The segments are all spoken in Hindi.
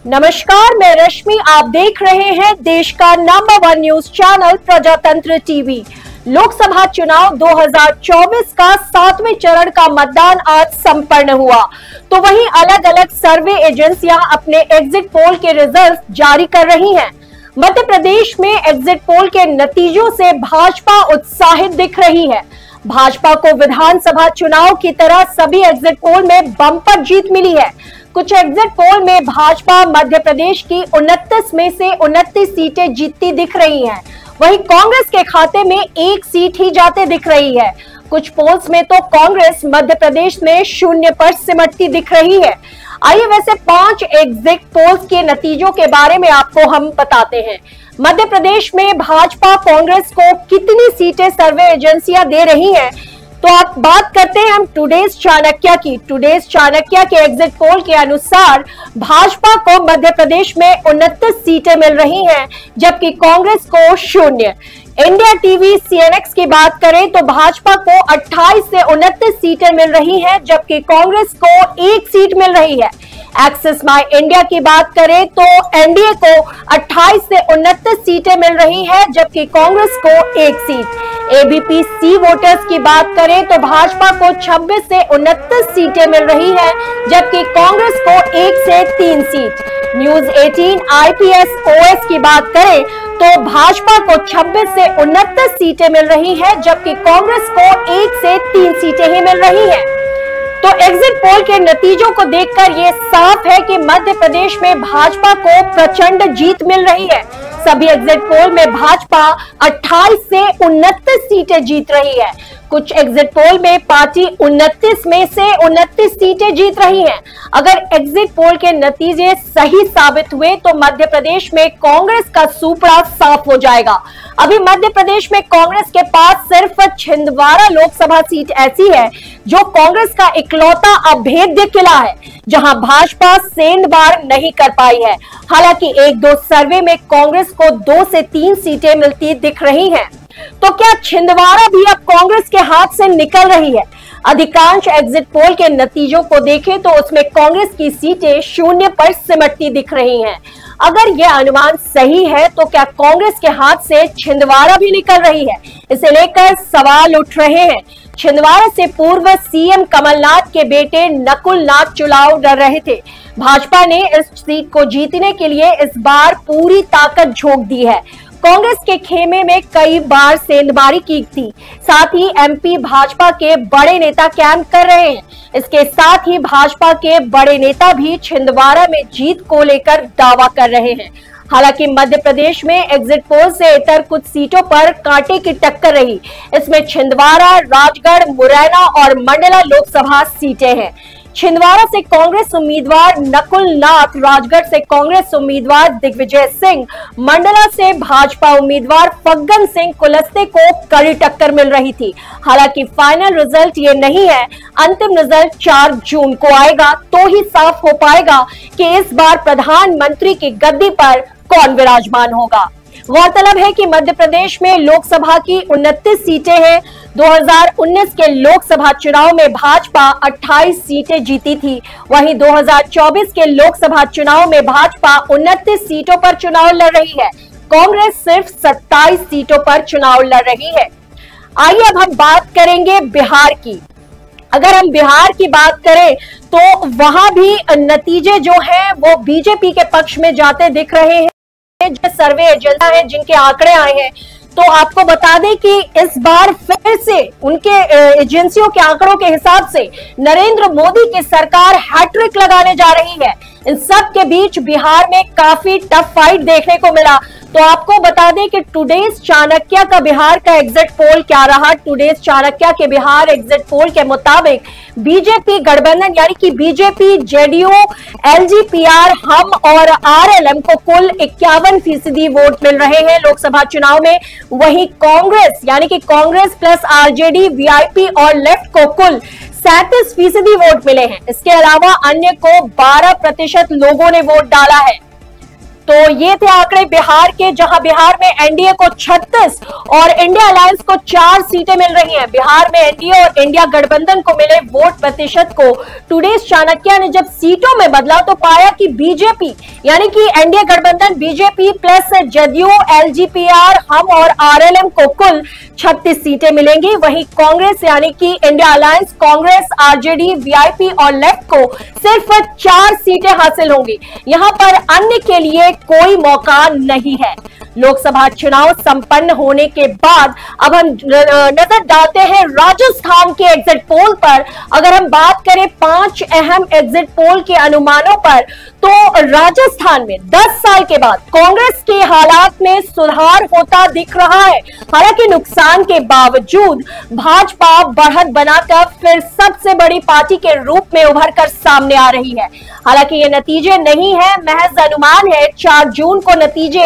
नमस्कार, मैं रश्मि। आप देख रहे हैं देश का नंबर 1 न्यूज चैनल प्रजातंत्र टीवी। लोकसभा चुनाव 2024 का 7वें चरण का मतदान आज संपन्न हुआ, तो वहीं अलग अलग सर्वे एजेंसियां अपने एग्जिट पोल के रिजल्ट जारी कर रही हैं। मध्य प्रदेश में एग्जिट पोल के नतीजों से भाजपा उत्साहित दिख रही है। भाजपा को विधानसभा चुनाव की तरह सभी एग्जिट पोल में बम्पर जीत मिली है। कुछ एग्जिट पोल में भाजपा मध्य प्रदेश की 29 में से 29 सीटें जीतती दिख रही हैं। वहीं कांग्रेस के खाते में 1 सीट ही जाते दिख रही है। कुछ पोल्स में तो कांग्रेस मध्य प्रदेश में 0 पर सिमटती दिख रही है। आइए वैसे 5 एग्जिट पोल्स के नतीजों के बारे में आपको हम बताते हैं। मध्य प्रदेश में भाजपा कांग्रेस को कितनी सीटें सर्वे एजेंसियां दे रही हैं, तो आप बात करते हैं हम टुडेज चाणक्य की। टुडेज चाणक्य के एग्जिट पोल के अनुसार भाजपा को मध्य प्रदेश में 29 सीटें मिल रही हैं, जबकि कांग्रेस को 0। इंडिया टीवी CNX की बात करें तो भाजपा को 28 से 29 सीटें मिल रही हैं, जबकि कांग्रेस को 1 सीट मिल रही है। एक्सिस माई इंडिया की बात करें तो एनडीए को 28 से 29 सीटें मिल रही है, जबकि कांग्रेस को 1 सीट। ABP सी वोटर्स की बात करें तो भाजपा को 26 से 29 सीटें मिल रही है, जबकि कांग्रेस को 1 से 3 सीट। न्यूज 18 IPS OS की बात करें तो भाजपा को 26 से 29 सीटें मिल रही है, जबकि कांग्रेस को 1 से 3 सीटें ही मिल रही हैं। तो एग्जिट पोल के नतीजों को देखकर ये साफ है कि मध्य प्रदेश में भाजपा को प्रचंड जीत मिल रही है। सभी एग्जिट पोल में भाजपा 28 से 29 सीटें जीत रही है। कुछ एग्जिट पोल में पार्टी 29 में से 29 सीटें जीत रही है। अगर एग्जिट पोल के नतीजे सही साबित हुए तो मध्य प्रदेश में कांग्रेस का सुपड़ा साफ हो जाएगा। अभी मध्य प्रदेश में कांग्रेस के पास सिर्फ छिंदवाड़ा लोकसभा सीट ऐसी है जो कांग्रेस का इकलौता अभेद्य किला है, जहां भाजपा सेंधमार नहीं कर पाई है। हालांकि 1-2 सर्वे में कांग्रेस को 2 से 3 सीटें मिलती दिख रही हैं। तो क्या छिंदवाड़ा भी अब कांग्रेस के हाथ से निकल रही है? अधिकांश एग्जिट पोल के नतीजों को देखें तो उसमें कांग्रेस की सीटें 0 पर सिमटती दिख रही हैं। अगर यह अनुमान सही है तो क्या कांग्रेस के हाथ से छिंदवाड़ा भी निकल रही है? इसे लेकर सवाल उठ रहे हैं। छिंदवाड़ा से पूर्व CM कमलनाथ के बेटे नकुल नाथ चुनाव लड़ रहे थे। भाजपा ने इस सीट को जीतने के लिए इस बार पूरी ताकत झोंक दी है। कांग्रेस के खेमे में कई बार सेंधमारी की थी। साथ ही MP भाजपा के बड़े नेता कैंप कर रहे हैं। इसके साथ ही भाजपा के बड़े नेता भी छिंदवाड़ा में जीत को लेकर दावा कर रहे हैं। हालांकि मध्य प्रदेश में एग्जिट पोल से इतर कुछ सीटों पर कांटे की टक्कर रही। इसमें छिंदवाड़ा, राजगढ़, मुरैना और मंडला लोकसभा सीटें हैं। छिंदवाड़ा से कांग्रेस उम्मीदवार नकुल नाथ, राजगढ़ से कांग्रेस उम्मीदवार दिग्विजय सिंह, मंडला से भाजपा उम्मीदवार फग्गन सिंह कुलस्ते को कड़ी टक्कर मिल रही थी। हालांकि फाइनल रिजल्ट ये नहीं है। अंतिम रिजल्ट 4 जून को आएगा तो ही साफ हो पाएगा कि इस बार प्रधानमंत्री की गद्दी पर कौन विराजमान होगा। गौरतलब है कि मध्य प्रदेश में लोकसभा की 29 सीटें हैं। 2019 के लोकसभा चुनाव में भाजपा 28 सीटें जीती थी। वहीं 2024 के लोकसभा चुनाव में भाजपा 29 सीटों पर चुनाव लड़ रही है। कांग्रेस सिर्फ 27 सीटों पर चुनाव लड़ रही है। आइए अब हम बात करेंगे बिहार की। अगर हम बिहार की बात करें तो वहां भी नतीजे जो हैं वो बीजेपी के पक्ष में जाते दिख रहे हैं। जो सर्वे एजेंसियां हैं जिनके आंकड़े आए हैं, तो आपको बता दें कि इस बार फिर से उनके एजेंसियों के आंकड़ों के हिसाब से नरेंद्र मोदी की सरकार हैट्रिक लगाने जा रही है। इन सब के बीच बिहार में काफी टफ फाइट देखने को मिला। तो आपको बता दें कि टुडेज चाणक्य का बिहार का एग्जिट पोल क्या रहा। टुडेज चाणक्य के बिहार एग्जिट पोल के मुताबिक बीजेपी गठबंधन यानी कि बीजेपी, JDU, LGPR, हम और RLM को कुल 51% वोट मिल रहे हैं लोकसभा चुनाव में। वहीं कांग्रेस यानी कि कांग्रेस प्लस RJD, VIP और लेफ्ट को कुल 37% वोट मिले हैं। इसके अलावा अन्य को 12% लोगों ने वोट डाला है। तो ये थे आंकड़े बिहार के, जहां बिहार में एनडीए को 36 और इंडिया अलायंस को 4 सीटें मिल रही हैं। बिहार में एनडीए और इंडिया गठबंधन को मिले वोट प्रतिशत को टुडेज चाणक्य ने जब सीटों में बदला तो पाया कि बीजेपी यानी कि एनडीए गठबंधन बीजेपी प्लस जदयू, एलजीपीआर, हम और आरएलएम को कुल 36 सीटें मिलेंगी। वहीं कांग्रेस यानी कि India alliance, Congress, RJD, VIP और लेफ्ट को सिर्फ 4 सीटें हासिल होंगी। यहां पर अन्य के लिए कोई मौका नहीं है। लोकसभा चुनाव संपन्न होने के बाद अब हम नजर डालते हैं राजस्थान के एग्जिट पोल पर। अगर हम बात करें 5 अहम एग्जिट पोल के अनुमानों पर, तो राजस्थान में 10 साल के बाद कांग्रेस के हालात में सुधार होता दिख रहा है। हालांकि नुकसान के बावजूद भाजपा बढ़त बनाकर फिर सबसे बड़ी पार्टी के रूप में उभर कर सामने आ रही है। हालांकि ये नतीजे नहीं है, महज अनुमान है। 4 जून को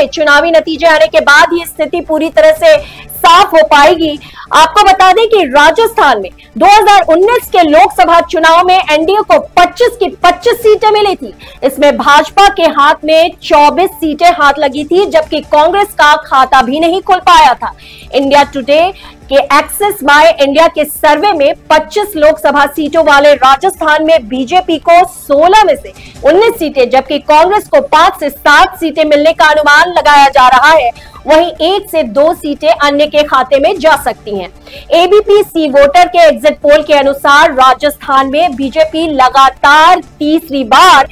चुनावी नतीजे आने के बाद ही स्थिति पूरी तरह से साफ हो पाएगी। आपको बता दें कि राजस्थान में 2019 के लोकसभा चुनाव में एनडीए को 25 की 25 सीटें मिली थी। इसमें भाजपा के हाथ में 24 सीटें हाथ लगी थी, जबकि कांग्रेस का खाता भी नहीं खुल पाया था। इंडिया टुडे के एक्सेस बाय इंडिया के सर्वे में 25 लोकसभा सीटों वाले राजस्थान में बीजेपी को 16 में से 19 सीटें, जबकि कांग्रेस को 5 से 7 सीटें मिलने का अनुमान लगाया जा रहा है। वहीं 1 से 2 सीटें अन्य के खाते में जा सकती हैं। एबीपी सी वोटर के एग्जिट पोल के अनुसार राजस्थान में बीजेपी लगातार तीसरी बार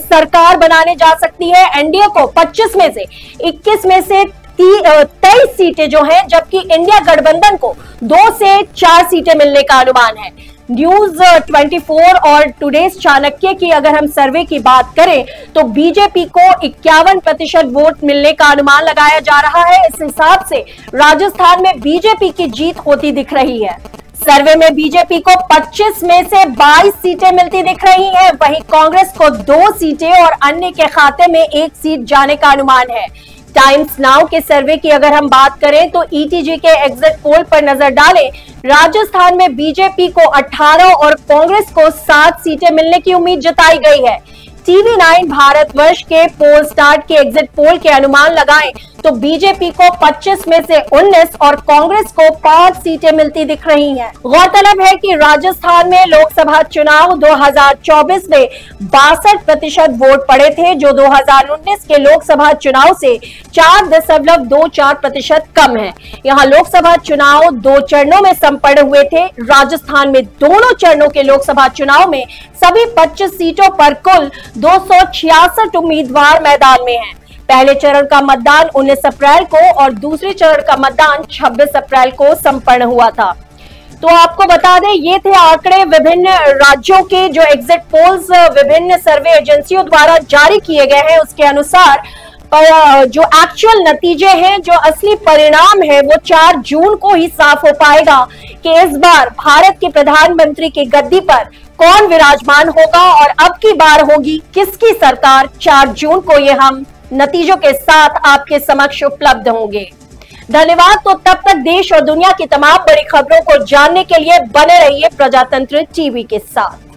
सरकार बनाने जा सकती है। एनडीए को 25 में से 21 में से 23 सीटें जो हैं, जबकि इंडिया गठबंधन को 2 से 4 सीटें मिलने का अनुमान है। न्यूज 24 और टुडेज चाणक्य की अगर हम सर्वे की बात करें तो बीजेपी को 51% वोट मिलने का अनुमान लगाया जा रहा है। इस हिसाब से राजस्थान में बीजेपी की जीत होती दिख रही है। सर्वे में बीजेपी को 25 में से 22 सीटें मिलती दिख रही हैं। वहीं कांग्रेस को 2 सीटें और अन्य के खाते में 1 सीट जाने का अनुमान है। टाइम्स नाउ के सर्वे की अगर हम बात करें तो ईटीजी के एग्जिट पोल पर नजर डालें, राजस्थान में बीजेपी को 18 और कांग्रेस को 7 सीटें मिलने की उम्मीद जताई गई है। TV9 भारतवर्ष के पोल स्टार्ट के एग्जिट पोल के अनुमान लगाएं तो बीजेपी को 25 में से 19 और कांग्रेस को 5 सीटें मिलती दिख रही हैं। गौरतलब है कि राजस्थान में लोकसभा चुनाव 2024 में 62% वोट पड़े थे, जो 2019 के लोकसभा चुनाव से 4.24% कम है। यहाँ लोकसभा चुनाव 2 चरणों में संपन्न हुए थे। राजस्थान में दोनों चरणों के लोकसभा चुनाव में सभी 25 सीटों पर कुल 266 उम्मीदवार मैदान में हैं। पहले चरण का मतदान 19 अप्रैल को और दूसरे चरण का मतदान 26 अप्रैल को संपन्न हुआ था। तो आपको बता दें, ये थे आंकड़े विभिन्न राज्यों के जो एग्जिट पोल्स विभिन्न सर्वे एजेंसियों द्वारा जारी किए गए हैं। उसके अनुसार जो एक्चुअल नतीजे हैं, जो असली परिणाम है, वो 4 जून को ही साफ हो पाएगा कि इस बार भारत के प्रधानमंत्री की गद्दी पर कौन विराजमान होगा और अब की बार होगी किसकी सरकार। 4 जून को ये हम नतीजों के साथ आपके समक्ष उपलब्ध होंगे। धन्यवाद। तो तब तक देश और दुनिया की तमाम बड़ी खबरों को जानने के लिए बने रहिए प्रजातंत्र टीवी के साथ।